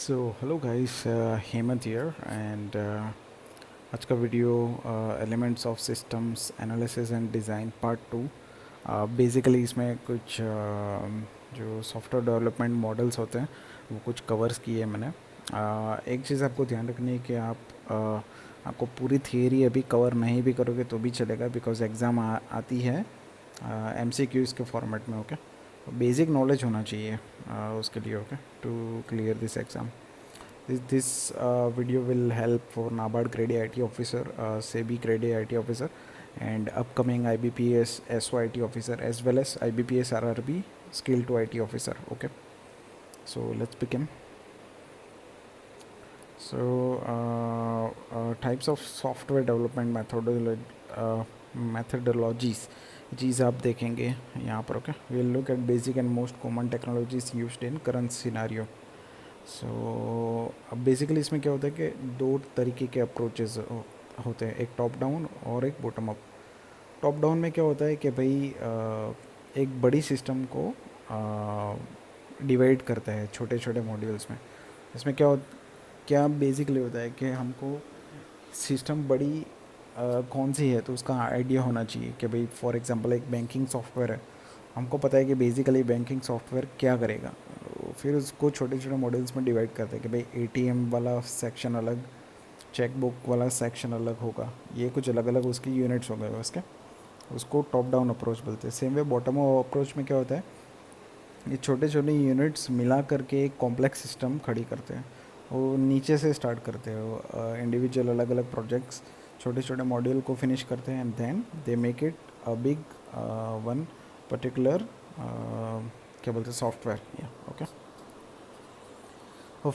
So hello guys, Hemant here and आज का video elements of systems analysis and design part 2। Basically इसमें कुछ जो सॉफ्टवेयर डेवलपमेंट मॉडल्स होते हैं वो कुछ कवर्स किए मैंने। एक चीज़ आपको ध्यान रखनी है कि आपको पूरी थियरी अभी कवर नहीं भी करोगे तो भी चलेगा, बिकॉज एग्ज़ाम आती है MCQs के फॉर्मेट में। ओके, बेसिक नॉलेज होना चाहिए उसके लिए, okay, to clear this exam. This video will help for NABARD Grade A IT officer, SEBI Grade A IT officer, and upcoming IBPS SO IT officer, as well as IBPS RRB Skill to IT officer. Okay, so let's begin. So types of software development methodologies चीज़ आप देखेंगे यहाँ पर। Okay, we'll look at basic and most common technologies used in current scenario. सो अब basically इसमें क्या होता है कि दो तरीके के अप्रोचेस होते हैं, एक टॉप डाउन और एक बॉटम अप। टॉप डाउन में क्या होता है कि भाई एक बड़ी सिस्टम को डिवाइड करता है छोटे छोटे मॉड्यूल्स में। इसमें क्या बेसिकली होता है कि हमको सिस्टम बड़ी कौन सी है तो उसका आइडिया होना चाहिए कि भाई फॉर एग्जांपल एक बैंकिंग सॉफ्टवेयर है, हमको पता है कि बेसिकली बैंकिंग सॉफ्टवेयर क्या करेगा। फिर उसको छोटे छोटे मॉड्यूल्स में डिवाइड करते हैं कि भाई ATM वाला सेक्शन अलग, चेक बुक वाला सेक्शन अलग होगा, ये कुछ अलग अलग उसकी यूनिट्स हो गए उसके। उसको टॉप डाउन अप्रोच बोलते हैं। Same way bottom up approach में क्या होता है, ये छोटे छोटे यूनिट्स मिला करके एक कॉम्प्लेक्स सिस्टम खड़ी करते हैं। वो नीचे से स्टार्ट करते हैं, इंडिविजुअल अलग अलग प्रोजेक्ट्स छोटे छोटे मॉड्यूल को फिनिश करते हैं, and then they make it a big one particular क्या बोलते हैं सॉफ्टवेयर। या okay,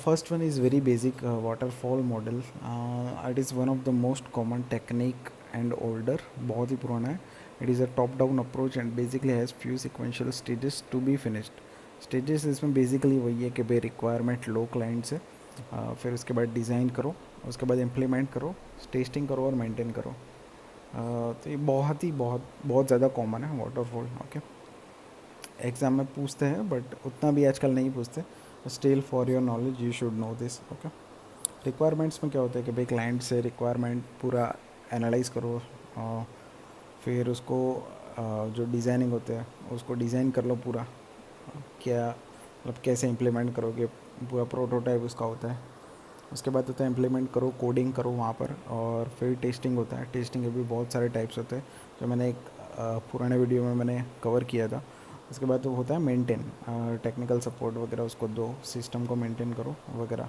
first one is very basic, waterfall model. It is one of the most common technique and older, बहुत ही पुराना है। It is a top down approach and basically has few sequential stages to be finished. Stages इसमें basically वही है कि भाई requirement लो client से, फिर उसके बाद डिज़ाइन करो, उसके बाद इम्प्लीमेंट करो, टेस्टिंग करो और मेंटेन करो। तो ये बहुत बहुत ज़्यादा कॉमन है वाटरफॉल। ओके, एग्ज़ाम में पूछते हैं बट उतना भी आजकल नहीं पूछते। Still for your knowledge you should know this. Okay, requirements में क्या होता है कि भाई क्लाइंट से रिक्वायरमेंट पूरा एनालाइज करो, फिर उसको जो डिज़ाइनिंग होते हैं उसको डिज़ाइन कर लो पूरा, क्या मतलब कैसे इम्प्लीमेंट करोगे, पूरा प्रोटोटाइप उसका होता है। उसके बाद होता है इम्प्लीमेंट करो, कोडिंग करो वहाँ पर, और फिर टेस्टिंग होता है। टेस्टिंग के भी बहुत सारे टाइप्स होते हैं जो मैंने एक पुराने वीडियो में मैंने कवर किया था। उसके बाद तो होता है मेंटेन, टेक्निकल सपोर्ट वगैरह उसको दो, सिस्टम को मेंटेन करो वगैरह।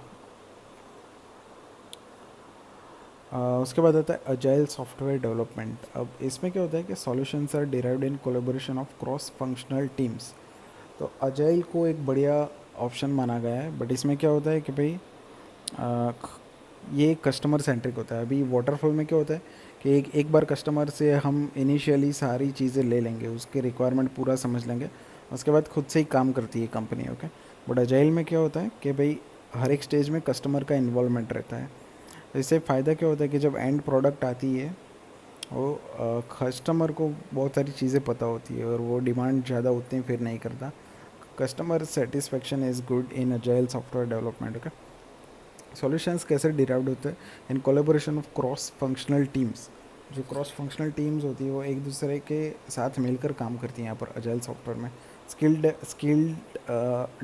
उसके बाद आता है अजाइल सॉफ्टवेयर डेवलपमेंट। अब इसमें क्या होता है कि solutions are derived in collaboration of cross functional teams. तो अजाइल को एक बढ़िया ऑप्शन माना गया है, बट इसमें क्या होता है कि भाई ये कस्टमर सेंट्रिक होता है। अभी वाटरफॉल में क्या होता है कि एक बार कस्टमर से हम इनिशियली सारी चीज़ें ले लेंगे, उसके रिक्वायरमेंट पूरा समझ लेंगे, उसके बाद खुद से ही काम करती है कंपनी। ओके, बट अजाइल में क्या होता है कि भाई हर एक स्टेज में कस्टमर का इन्वॉल्वमेंट रहता है। तो इससे फ़ायदा क्या होता है कि जब एंड प्रोडक्ट आती है वो कस्टमर को बहुत सारी चीज़ें पता होती है और वो डिमांड ज़्यादा उतनी फिर नहीं करता। Customer satisfaction is good in agile software development. Okay, solutions कैसे डिराइव्ड होते हैं इन collaboration of cross functional teams. जो क्रॉस फंक्शनल टीम्स होती है वो एक दूसरे के साथ मिलकर काम करती हैं यहाँ पर अजाइल सॉफ्टवेयर में। स्किल्ड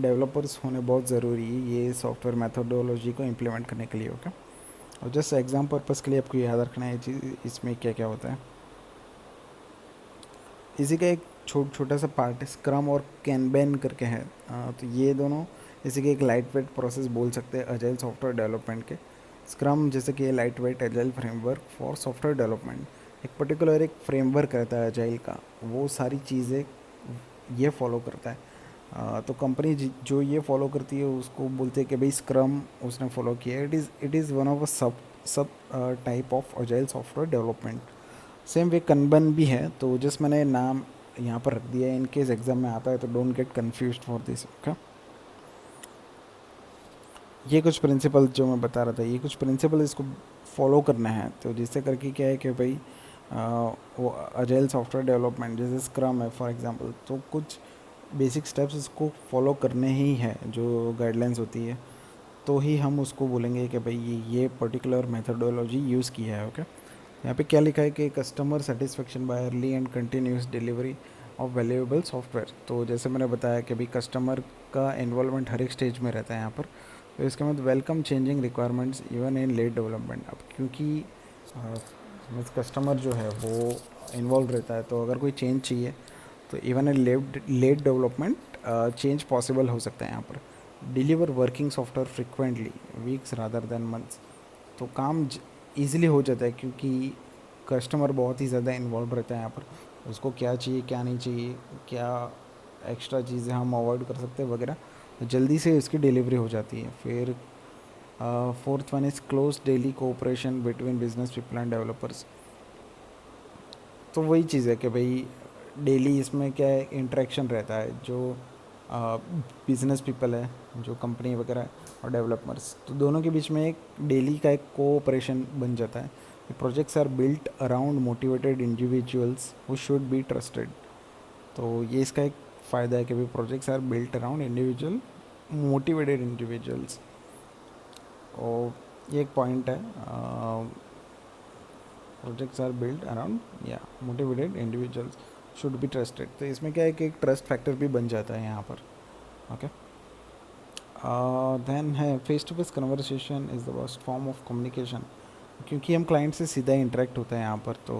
डेवलपर्स होने बहुत ज़रूरी है ये सॉफ्टवेयर मैथोडोलॉजी को इम्प्लीमेंट करने के लिए। ओके, और जस्ट एग्जाम पर्पज़ के लिए आपको याद रखना है ये चीज़, इसमें क्या क्या होता है। इसी का एक छोटा सा पार्ट स्क्रम और कैनबैन करके है। तो ये दोनों इसी के एक लाइट वेट प्रोसेस बोल सकते हैं अजाइल सॉफ्टवेयर डेवलपमेंट के। स्क्रम जैसे कि light weight agile framework for software development, एक पर्टिकुलर एक फ्रेमवर्क रहता है अजाइल का, वो सारी चीज़ें ये फॉलो करता है। तो कंपनी जो ये फॉलो करती है उसको बोलते हैं कि भाई स्क्रम उसने फॉलो किया है। It is one of a sub sub type of agile software development. Same way Kanban भी है, तो जस्ट मैंने नाम यहाँ पर रख दिया है, इन केस एग्जाम में आता है तो don't get confuse for this. Okay, ये कुछ प्रिंसिपल जो मैं बता रहा था, ये कुछ प्रिंसिपल इसको फॉलो करना है। तो जिससे करके क्या है कि भाई वो अजाइल सॉफ्टवेयर डेवलपमेंट जैसे स्क्रम है फॉर एग्जांपल, तो कुछ बेसिक स्टेप्स इसको फॉलो करने ही है जो गाइडलाइंस होती है। तो ही हम उसको बोलेंगे कि भाई ये पर्टिकुलर मेथडोलॉजी यूज़ किया है। ओके, यहाँ पे क्या लिखा है कि customer satisfaction bye early and continuous delivery of valuable software. तो जैसे मैंने बताया कि भाई कस्टमर का इन्वॉल्वमेंट हर एक स्टेज में रहता है यहाँ पर। तो इसके बाद welcome changing requirements even in late development. अब क्योंकि कस्टमर जो है वो इन्वॉल्व रहता है, तो अगर कोई चेंज चाहिए तो even in late development change possible हो सकता है यहाँ पर। Deliver working software frequently weeks rather than months. तो काम ईज़िली हो जाता है क्योंकि कस्टमर बहुत ही ज़्यादा इन्वॉल्व रहता है यहाँ पर। उसको क्या चाहिए क्या नहीं चाहिए, क्या एक्स्ट्रा चीज़ें हम अवॉइड कर सकते हैं वगैरह, तो जल्दी से इसकी डिलीवरी हो जाती है। फिर fourth one is close daily cooperation between business people and developers. तो वही चीज़ है कि भाई डेली इसमें क्या है, इंटरेक्शन रहता है जो बिजनेस पीपल है, जो कंपनी वगैरह है, और डेवलपर्स, तो दोनों के बीच में एक डेली का एक कोऑपरेशन बन जाता है। Projects are built around motivated individuals who should be trusted. तो ये इसका एक फ़ायदा है कि भाई projects are built around individual motivated individuals. और ये एक पॉइंट है, प्रोजेक्ट्स आर बिल्ट अराउंड या motivated individuals should be trusted. तो इसमें क्या है कि एक ट्रस्ट फैक्टर भी बन जाता है यहाँ पर। ओके, देन है face to face conversation is the best form of communication. क्योंकि हम क्लाइंट से सीधा इंटरेक्ट होता है यहाँ पर, तो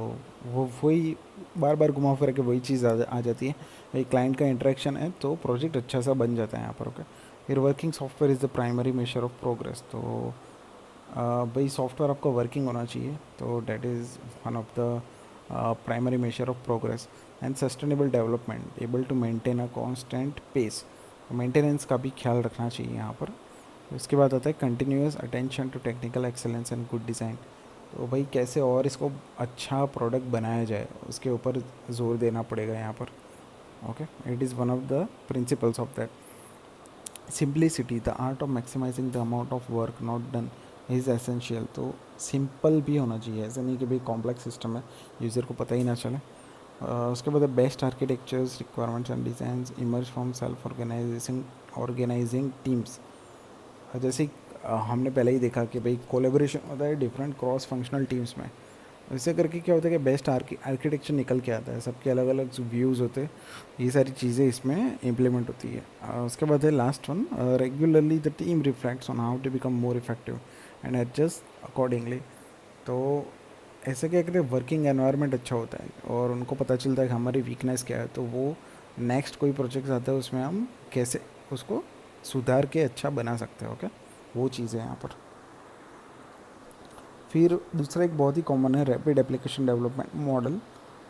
वो वही बार बार घुमा फिर के वही चीज़ आ जाती है। भाई क्लाइंट का इंटरेक्शन है तो प्रोजेक्ट अच्छा सा बन जाता है यहाँ पर। ओके, फिर working software is the primary measure of progress. तो भाई सॉफ्टवेयर आपका वर्किंग होना चाहिए, तो that is one of the primary measure of progress. And sustainable development, able to maintain a constant pace. Maintenance का भी ख्याल रखना चाहिए यहाँ पर। उसके बाद आता है continuous attention to technical excellence and good design. तो भाई कैसे और इसको अच्छा प्रोडक्ट बनाया जाए उसके ऊपर जोर देना पड़ेगा यहाँ पर। Okay, it is one of the principles of that. Simplicity, the art of maximizing the amount of work not done is essential. तो सिंपल भी होना चाहिए, ऐसा नहीं कि भाई कॉम्प्लेक्स सिस्टम है यूज़र को पता ही ना चले। उसके बाद best architectures requirements and design emerge from self organizing teams. जैसे हमने पहले ही देखा कि भाई कोलेबोरेशन होता है डिफरेंट क्रॉस फंक्शनल टीम्स में। ऐसे करके क्या होता है कि बेस्ट आर्किटेक्चर निकल के आता है, सबके अलग अलग व्यूज़ होते हैं, ये सारी चीज़ें इसमें इम्प्लीमेंट होती है। उसके बाद है last one, regularly the team reflects on how to become more effective and adjust accordingly. तो ऐसे क्या करते हैं, वर्किंग एनवायरनमेंट अच्छा होता है और उनको पता चलता है कि हमारी वीकनेस क्या है, तो वो नेक्स्ट कोई प्रोजेक्ट आता है उसमें हम कैसे उसको सुधार के अच्छा बना सकते हैं। ओके, वो चीज़ें यहाँ पर। फिर दूसरा एक बहुत ही कॉमन है रैपिड एप्लीकेशन डेवलपमेंट मॉडल।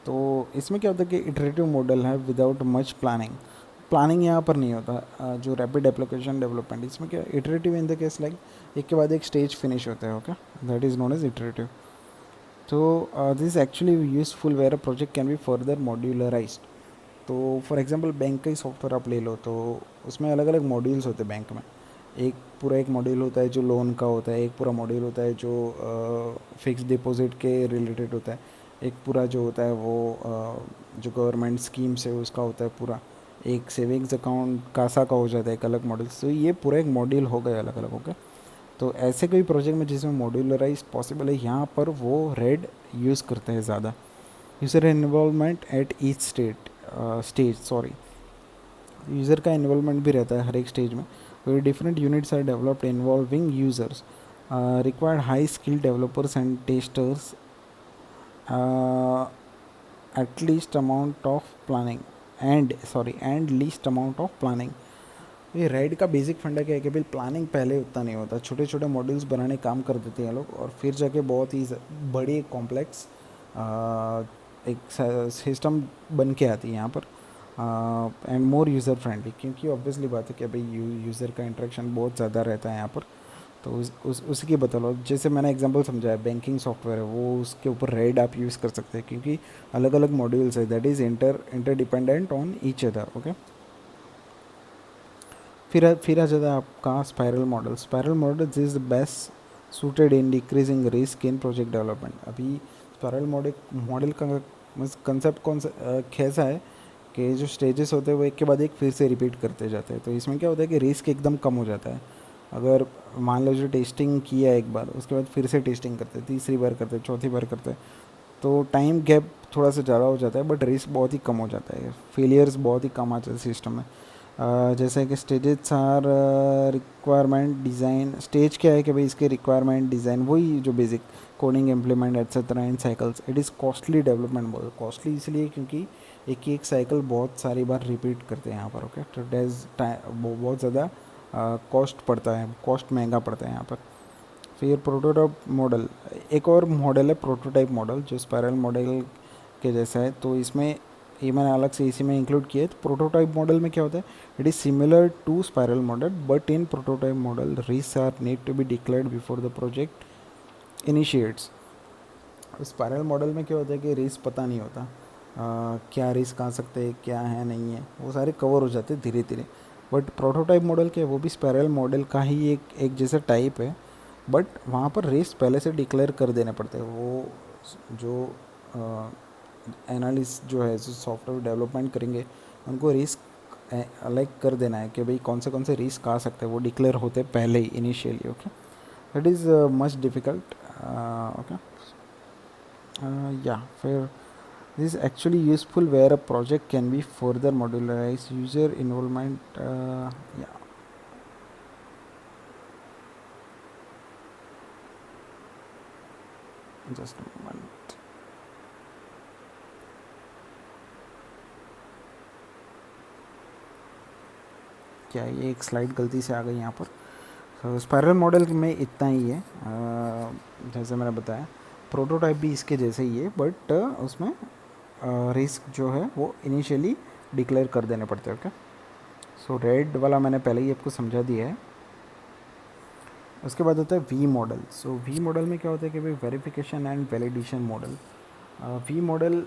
तो इसमें क्या होता है कि इटरेटिव मॉडल है विदाउट मच प्लानिंग यहाँ पर नहीं होता। जो रैपिड एप्लीकेशन डेवलपमेंट, इसमें क्या iterative in the case like एक के बाद एक स्टेज फिनिश होता है। Okay, that is known as iterative. तो this actually useful where a project can be further modularised. तो फॉर एग्जांपल बैंक का ही सॉफ्टवेयर आप ले लो, तो उसमें अलग अलग मॉड्यूल्स होते हैं बैंक में। एक मॉड्यूल होता है जो लोन का होता है, एक पूरा मॉड्यूल होता है जो फिक्स डिपॉजिट के रिलेटेड होता है, एक पूरा जो होता है वो जो गवर्नमेंट स्कीम से उसका होता है पूरा, एक सेविंग्स अकाउंट कासा का हो जाता है एक अलग मॉड्यूल। तो ये पूरा एक मॉड्यूल हो गया अलग अलग हो गया। तो ऐसे कोई प्रोजेक्ट में जिसमें मॉड्यूलराइज पॉसिबल है, यहाँ पर वो रेड यूज़ करते हैं ज़्यादा। User involvement at each stage user का इन्वॉल्वमेंट भी रहता है हर एक स्टेज में। where different units are developed involving users, required high skilled developers and testers, uh, at least amount of planning and least amount of planning। ये ride का basic फंडा क्या है कि भाई प्लानिंग पहले उतना नहीं होता, छोटे छोटे मॉड्यूल्स बनाने काम कर देते हैं लोग, और फिर जाके बहुत ही बड़ी कॉम्प्लेक्स एक सिस्टम बन के आती है यहाँ पर। एंड मोर यूज़र फ्रेंडली, क्योंकि ऑब्वियसली बात है कि भाई यूज़र का इंटरेक्शन बहुत ज़्यादा रहता है यहाँ पर। तो उसी की बता लो, जैसे मैंने एग्जांपल समझाया बैंकिंग सॉफ्टवेयर है, वो उसके ऊपर रेड आप यूज़ कर सकते हैं क्योंकि अलग अलग मॉड्यूल्स है, that is interdependent on each other. Okay, फिर आ जाता है आपका spiral model is best suited in decreasing risk in project development. अभी स्पायरल मॉडल का कंसेप्ट कैसा है कि जो स्टेजेस होते हैं वो एक के बाद एक फिर से रिपीट करते जाते हैं, तो इसमें क्या होता है कि रिस्क एकदम कम हो जाता है। अगर मान लो जो टेस्टिंग किया एक बार, उसके बाद फिर से टेस्टिंग करते, तीसरी बार करते, चौथी बार करते, तो टाइम गैप थोड़ा सा ज़्यादा हो जाता है, बट रिस्क बहुत ही कम हो जाता है, फेलियर्स बहुत ही कम आते हैं सिस्टम में। जैसे कि stages are requirement design, stage क्या है कि भाई इसके रिक्वायरमेंट डिज़ाइन, वही जो basic coding implement etcetera in cycles. It is costly development, बहुत कॉस्टली इसलिए क्योंकि एक ही एक साइकिल बहुत सारी बार रिपीट करते हैं यहाँ पर। ओके, तो डेज टाइम बहुत ज़्यादा कॉस्ट पड़ता है, कॉस्ट महंगा पड़ता है यहाँ पर। फिर प्रोटोटाइप मॉडल, एक और मॉडल है प्रोटोटाइप मॉडल जो स्पायरल मॉडल के जैसा है, तो इसमें ये मैंने अलग से इसी में इंक्लूड किया है। तो प्रोटोटाइप मॉडल में क्या होता है, it is similar to spiral model, but in prototype model risk are need to be declared before the project initiates. Spiral model में क्या होता है कि रिस्क पता नहीं होता, क्या रिस्क आ सकते हैं, क्या है नहीं है, वो सारे कवर हो जाते हैं धीरे धीरे। बट प्रोटोटाइप मॉडल क्या है, वो भी स्पायरल मॉडल का ही एक जैसा टाइप है, बट वहाँ पर रिस्क पहले से डिक्लेयर कर देने पड़ते हैं। वो जो एनालिस्ट जो है, जो सॉफ्टवेयर डेवलपमेंट करेंगे, उनको रिस्क अलग कर देना है कि भाई कौन से रिस्क आ सकते हैं, वो डिक्लेयर होते पहले ही initially. Okay, that is much difficult. Okay, या फिर this is actually useful where a project can be further modularized, user involvement, yeah, just a moment, क्या ये एक स्लाइड गलती से आ गई यहाँ पर। तो स्पायरल मॉडल में इतना ही है, जैसे मैंने बताया प्रोटोटाइप भी इसके जैसे ही है, बट उसमें रिस्क जो है वो इनिशियली डिक्लेयर कर देने पड़ते हैं। ओके, सो रेड वाला मैंने पहले ही आपको समझा दिया है। उसके बाद होता है V model. So V model में क्या होता है कि भाई verification and validation model. V model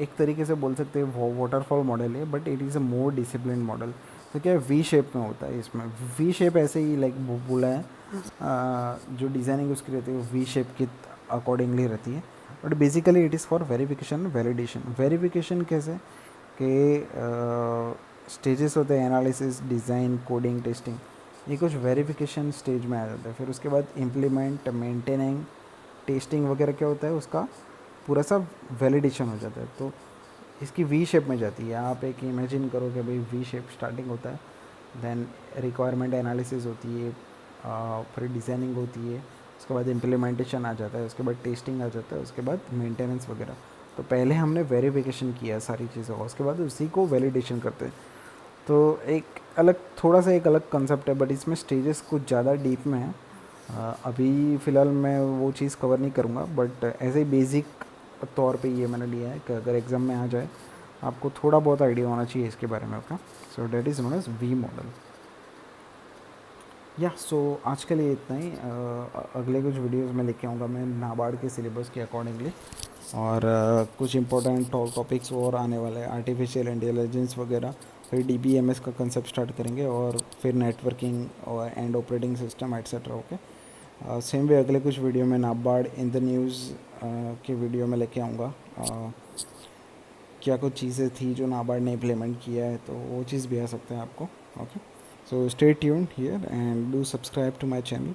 एक तरीके से बोल सकते हैं वाटरफॉल मॉडल है, but it is a more discipline model. तो क्या है, वी शेप में होता है। इसमें वी शेप ऐसे ही लाइक बोला है, जो डिज़ाइनिंग उसकी रहती है वो वी शेप के अकॉर्डिंगली रहती है, but basically it is for verification validation. Verification कैसे कि स्टेजेस होते हैं, एनालिसिस, डिज़ाइन, कोडिंग, टेस्टिंग, ये कुछ वेरिफिकेशन स्टेज में आ जाता है। फिर उसके बाद इम्प्लीमेंट, मेंटेनिंग, टेस्टिंग वगैरह क्या होता है, उसका पूरा सा वैलिडेशन हो जाता है। तो इसकी वी शेप में जाती है। आप एक इमेजिन करो कि भाई वी शेप स्टार्टिंग होता है, देन रिक्वायरमेंट एनालिसिस होती है, फिर डिज़ाइनिंग होती है, उसके बाद इम्प्लीमेंटेशन आ जाता है, उसके बाद टेस्टिंग आ जाता है, उसके बाद मेंटेनेंस वगैरह। तो पहले हमने वेरिफिकेशन किया सारी चीज़ों का, उसके बाद उसी को वैलिडेशन करते हैं। तो एक अलग, थोड़ा सा एक अलग कंसेप्ट है, बट इसमें स्टेजेस कुछ ज़्यादा डीप में है। अभी फ़िलहाल मैं वो चीज़ कवर नहीं करूँगा, बट ऐसे ही बेसिक तौर पे ये मैंने लिया है कि अगर एग्ज़ाम में आ जाए आपको थोड़ा बहुत आइडिया होना चाहिए इसके बारे में। Okay, so that is known as V model. या सो आज के लिए इतना ही। अगले कुछ वीडियोस में लेके आऊँगा मैं नाबार्ड के सिलेबस के अकॉर्डिंगली, और कुछ इंपॉर्टेंट टॉपिक्स और आने वाले हैं, आर्टिफिशियल इंटेलिजेंस वगैरह, फिर DBMS का कंसेप्ट स्टार्ट करेंगे, और फिर नेटवर्किंग और and operating system etcetera. Okay, same way अगले कुछ वीडियो में नाबार्ड इन द न्यूज़ के वीडियो में लेके आऊँगा। क्या कुछ चीज़ें थी जो नाबार्ड ने इम्प्लीमेंट किया है, तो वो चीज़ भी आ सकते हैं आपको। Okay, so stay tuned here and do subscribe to my channel.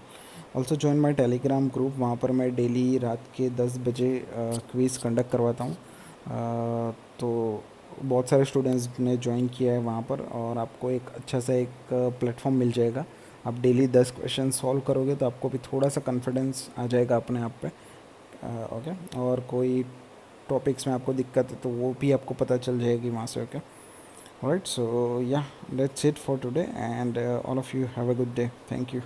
Also join my Telegram group, वहाँ पर मैं डेली रात के 10 बजे क्विज़ कंडक्ट करवाता हूँ। तो बहुत सारे स्टूडेंट्स ने ज्वाइन किया है वहाँ पर, और आपको एक अच्छा सा एक प्लेटफॉर्म मिल जाएगा। आप डेली 10 क्वेश्चन सॉल्व करोगे तो आपको भी थोड़ा सा कॉन्फिडेंस आ जाएगा अपने आप पे। ओके, और कोई टॉपिक्स में आपको दिक्कत है तो वो भी आपको पता चल जाएगी वहाँ से। ओके, ऑलराइट, सो या that's it for today, and all of you have a good day. Thank you.